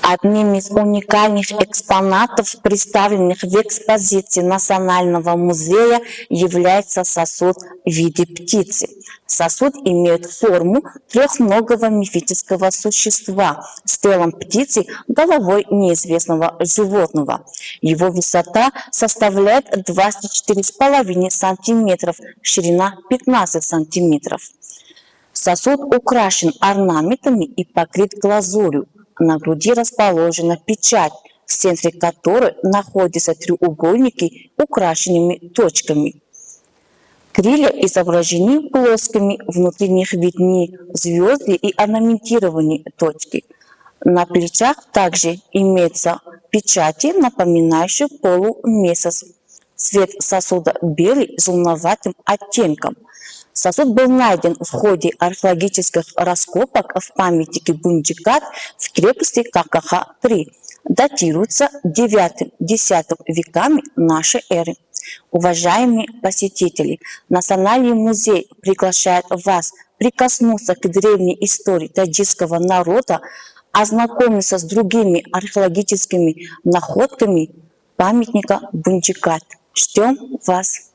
Одним из уникальных экспонатов, представленных в экспозиции Национального музея, является сосуд в виде птицы. Сосуд имеет форму трехногого мифического существа с телом птицы, головой неизвестного животного. Его высота составляет 24,5 сантиметров, ширина 15 сантиметров. Сосуд украшен орнаментами и покрыт глазурью. На груди расположена печать, в центре которой находятся треугольники, украшенными точками. Крылья изображены плоскими, внутри них видны звезды и орнаментированные точки. На плечах также имеются печати, напоминающие полумесяц. Цвет сосуда белый с зеленоватым оттенком. Сосуд был найден в ходе археологических раскопок в памятнике Бундикат в крепости Какаха-3. Датируется 9-10 веками нашей эры. Уважаемые посетители, Национальный музей приглашает вас прикоснуться к древней истории таджикского народа, ознакомиться с другими археологическими находками памятника Бундикат. Ждем вас!